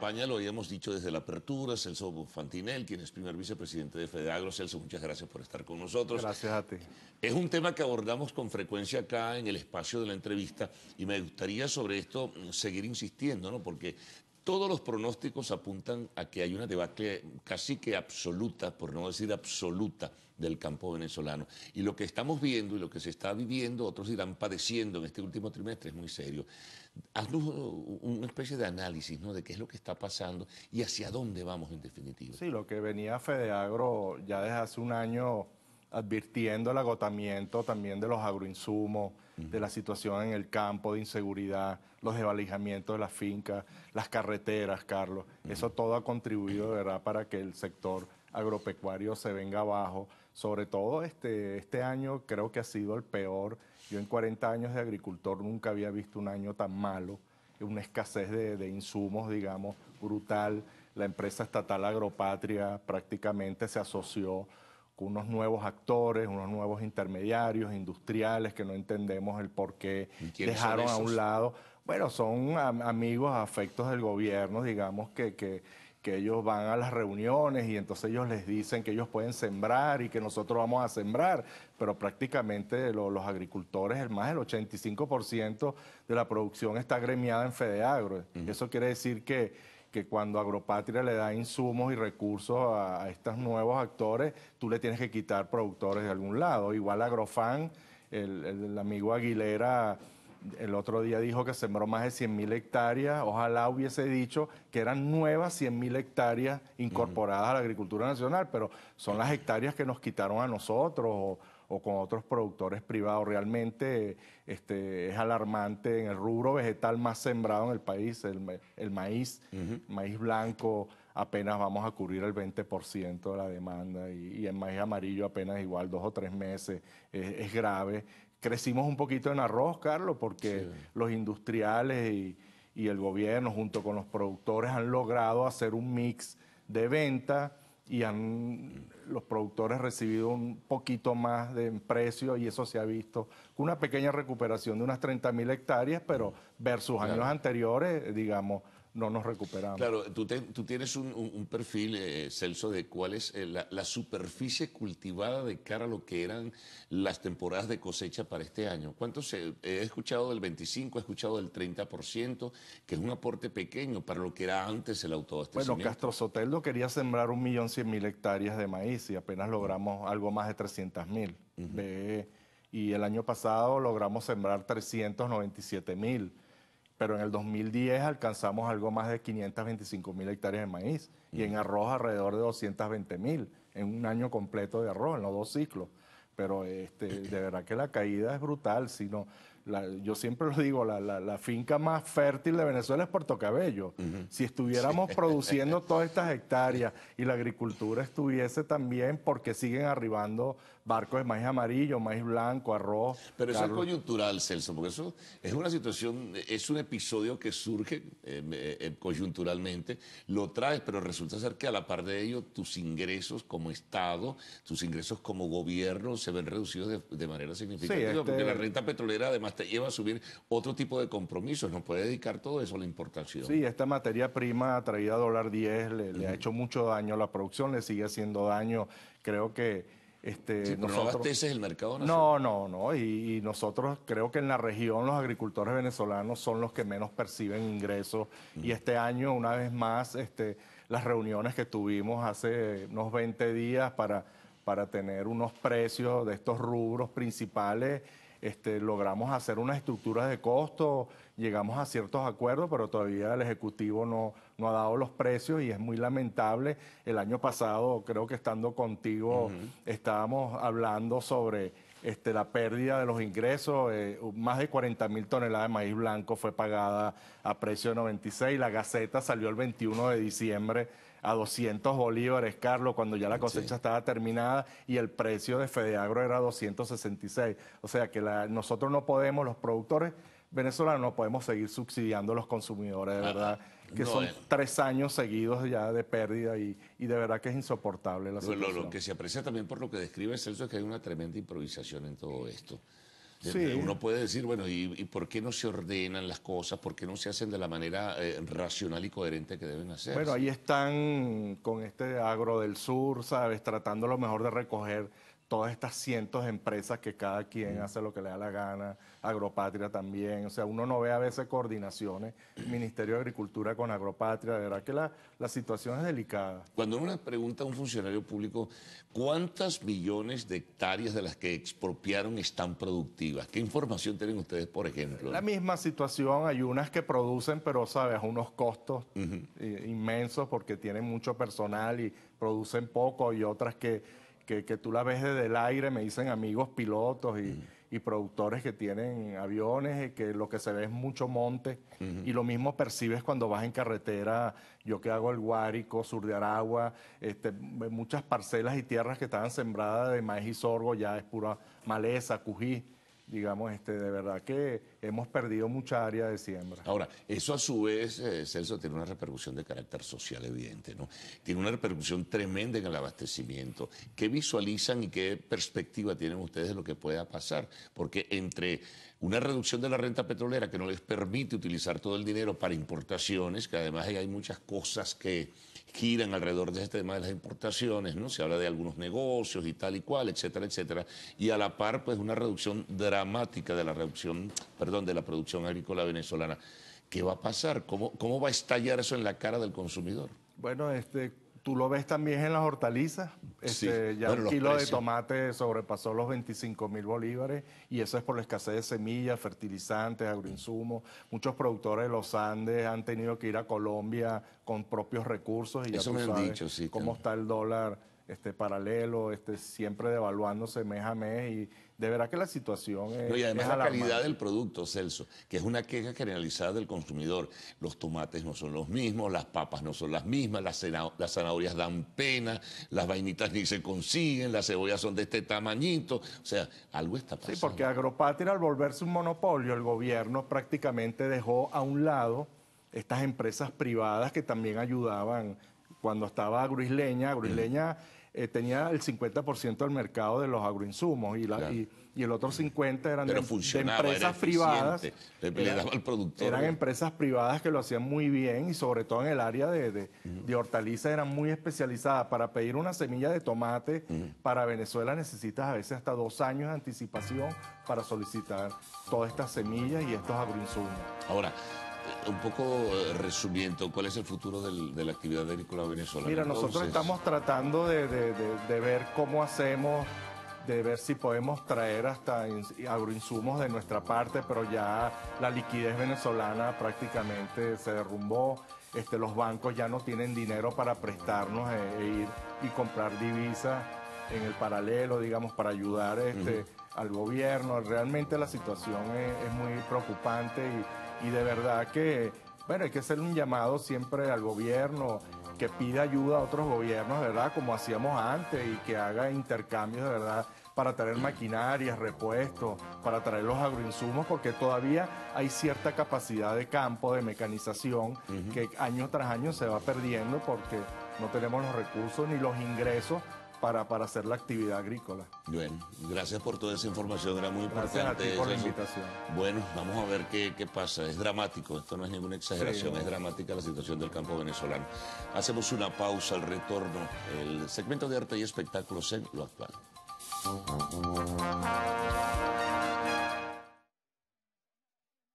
acompaña, lo habíamos dicho desde la apertura, Celso Fantinel, quien es primer vicepresidente de FEDEAGRO. Celso, muchas gracias por estar con nosotros. Gracias a ti. Es un tema que abordamos con frecuencia acá en el espacio de la entrevista y me gustaría sobre esto seguir insistiendo, ¿no? Porque todos los pronósticos apuntan a que hay una debacle casi que absoluta, por no decir absoluta, del campo venezolano. Y lo que estamos viendo y lo que se está viviendo, otros dirán padeciendo en este último trimestre, es muy serio. Haznos una especie de análisis, ¿no?, de qué es lo que está pasando y hacia dónde vamos en definitiva. Sí, lo que venía FEDEAGRO ya desde hace un año advirtiendo el agotamiento también de los agroinsumos, de la situación en el campo, de inseguridad, los desvalijamientos de las fincas, las carreteras, Carlos. Eso todo ha contribuido de verdad para que el sector agropecuario se venga abajo. Sobre todo este año creo que ha sido el peor. Yo en 40 años de agricultor nunca había visto un año tan malo, una escasez de insumos, digamos, brutal. La empresa estatal Agropatria prácticamente se asoció con unos nuevos actores, unos nuevos intermediarios, industriales, que no entendemos el por qué dejaron a un lado. Bueno, son amigos, afectos del gobierno, digamos, que ellos van a las reuniones y entonces ellos les dicen que ellos pueden sembrar y que nosotros vamos a sembrar, pero prácticamente los agricultores, más del 85% de la producción está agremiada en FEDEAGRO. Eso quiere decir que cuando Agropatria le da insumos y recursos a estos nuevos actores, tú le tienes que quitar productores de algún lado. Igual Agrofan, el amigo Aguilera, el otro día dijo que sembró más de 100.000 hectáreas. Ojalá hubiese dicho que eran nuevas 100.000 hectáreas incorporadas a la agricultura nacional, pero son las hectáreas que nos quitaron a nosotros o con otros productores privados. Realmente es alarmante. En el rubro vegetal más sembrado en el país, el maíz, maíz blanco, apenas vamos a cubrir el 20% de la demanda y el maíz amarillo apenas igual 2 o 3 meses. Es grave. Crecimos un poquito en arroz, Carlos, porque los industriales y el gobierno junto con los productores han logrado hacer un mix de venta y los productores recibido un poquito más de precio y eso se ha visto con una pequeña recuperación de unas 30.000 hectáreas, pero versus años anteriores, digamos, no nos recuperamos. Claro, tú tienes un perfil, Celso, de cuál es la superficie cultivada de cara a lo que eran las temporadas de cosecha para este año. ¿Cuántos? He escuchado del 25%, he escuchado del 30%, que es un aporte pequeño para lo que era antes el autoabastecimiento. Bueno, Castro Soteldo quería sembrar 1.100.000 hectáreas de maíz y apenas logramos algo más de 300.000. Y el año pasado logramos sembrar 397.000. Pero en el 2010 alcanzamos algo más de 525.000 hectáreas de maíz y en arroz alrededor de 220.000 en un año completo de arroz, en los 2 ciclos. Pero de verdad que la caída es brutal. Yo siempre lo digo, la finca más fértil de Venezuela es Puerto Cabello. Si estuviéramos produciendo todas estas hectáreas y la agricultura estuviese también, porque siguen arribando barcos de maíz amarillo, maíz blanco, arroz. Pero eso es coyuntural, Celso, porque eso es una situación, es un episodio que surge coyunturalmente, lo traes, pero resulta ser que a la par de ello tus ingresos como Estado, tus ingresos como gobierno se ven reducidos de manera significativa, porque la renta petrolera además te lleva a asumir otro tipo de compromisos, no puede dedicar todo eso a la importación. Sí, esta materia prima traída a $10 le ha hecho mucho daño a la producción, le sigue haciendo daño. Creo que pero no abasteces el mercado nacional. No. Y nosotros creo que en la región los agricultores venezolanos son los que menos perciben ingresos. Y este año, una vez más, las reuniones que tuvimos hace unos 20 días para tener unos precios de estos rubros principales, logramos hacer unas estructuras de costo, llegamos a ciertos acuerdos, pero todavía el Ejecutivo no ha dado los precios y es muy lamentable. El año pasado, creo que estando contigo, estábamos hablando sobre la pérdida de los ingresos. Más de 40.000 toneladas de maíz blanco fue pagada a precio de 96. La Gaceta salió el 21 de diciembre a 200 bolívares, Carlos, cuando ya la cosecha estaba terminada y el precio de FEDEAGRO era 266. O sea que nosotros no podemos, los productores venezolanos, no podemos seguir subsidiando a los consumidores, de verdad, que son 3 años seguidos ya de pérdida y de verdad que es insoportable la situación. Lo que se aprecia también por lo que describe Celso es que hay una tremenda improvisación en todo esto. Sí. Uno puede decir, bueno, ¿y por qué no se ordenan las cosas? ¿Por qué no se hacen de la manera racional y coherente que deben hacerse? Bueno, ahí están con este Agro del Sur, ¿sabes? Tratando lo mejor de recoger todas estas cientos de empresas que cada quien hace lo que le da la gana, Agropatria también, o sea, uno no ve a veces coordinaciones, Ministerio de Agricultura con Agropatria, de verdad que la situación es delicada. Cuando uno le pregunta a un funcionario público cuántas millones de hectáreas de las que expropiaron están productivas, ¿qué información tienen ustedes, por ejemplo? La misma situación, hay unas que producen, pero sabes, a unos costos inmensos porque tienen mucho personal y producen poco, y otras que tú la ves desde el aire, me dicen amigos pilotos y productores que tienen aviones, que lo que se ve es mucho monte, y lo mismo percibes cuando vas en carretera. Yo que hago el Guárico, Sur de Aragua, muchas parcelas y tierras que estaban sembradas de maíz y sorgo, ya es pura maleza, cují. Digamos, de verdad que hemos perdido mucha área de siembra. Ahora, eso a su vez, Celso, tiene una repercusión de carácter social evidente, ¿no? Tiene una repercusión tremenda en el abastecimiento. ¿Qué visualizan y qué perspectiva tienen ustedes de lo que pueda pasar? Porque entre una reducción de la renta petrolera que no les permite utilizar todo el dinero para importaciones, que además hay muchas cosas que giran alrededor de este tema de las importaciones, ¿no? Se habla de algunos negocios y tal y cual, etcétera, etcétera. Y a la par, pues, una reducción dramática de la producción agrícola venezolana. ¿Qué va a pasar? ¿Cómo va a estallar eso en la cara del consumidor? Bueno, tú lo ves también en las hortalizas. Sí. Ya Bueno, un kilo precios. de tomate sobrepasó los 25.000 bolívares, y eso es por la escasez de semillas, fertilizantes, agroinsumos. Muchos productores de los Andes han tenido que ir a Colombia con propios recursos, y ya Eso tú me han sabes dicho, sí, cómo claro. está el dólar paralelo, siempre devaluándose mes a mes, y de verdad que la situación No, y además es la alarmante. calidad del producto, Celso, que es una queja generalizada del consumidor. Los tomates no son los mismos, las papas no son las mismas, las zanahorias dan pena, las vainitas ni se consiguen, las cebollas son de este tamañito. O sea, algo está pasando. Sí, porque Agropatria, al volverse un monopolio, el gobierno prácticamente dejó a un lado estas empresas privadas que también ayudaban. Cuando estaba Agroisleña tenía el 50% del mercado de los agroinsumos, Claro. y el otro 50% eran Pero de funcionaba, era empresas privadas. eficiente, le daba al productor. Eran empresas privadas que lo hacían muy bien, y sobre todo en el área de hortalizas eran muy especializadas. Para pedir una semilla de tomate para Venezuela necesitas a veces hasta 2 años de anticipación para solicitar todas estas semillas y estos agroinsumos. Ahora, un poco resumiendo, ¿cuál es el futuro de la actividad agrícola venezolana? Mira, nosotros Entonces, estamos tratando de ver cómo hacemos, de ver si podemos traer hasta agroinsumos de nuestra parte, pero ya la liquidez venezolana prácticamente se derrumbó. Los bancos ya no tienen dinero para prestarnos e ir y comprar divisas en el paralelo, digamos, para ayudar al gobierno. Realmente la situación es muy preocupante, y de verdad que, bueno, hay que hacer un llamado siempre al gobierno que pida ayuda a otros gobiernos, ¿verdad? Como hacíamos antes, y que haga intercambios, de verdad, para traer maquinarias, repuestos, para traer los agroinsumos, porque todavía hay cierta capacidad de campo, de mecanización, que año tras año se va perdiendo porque no tenemos los recursos ni los ingresos para hacer la actividad agrícola. Bueno, gracias por toda esa información, era muy importante. Gracias a ti por la Celso. invitación. Bueno, vamos a ver qué pasa. Es dramático, esto no es ninguna exageración, Sí. es dramática la situación del campo venezolano. Hacemos una pausa al retorno, el segmento de arte y espectáculos en Lo Actual.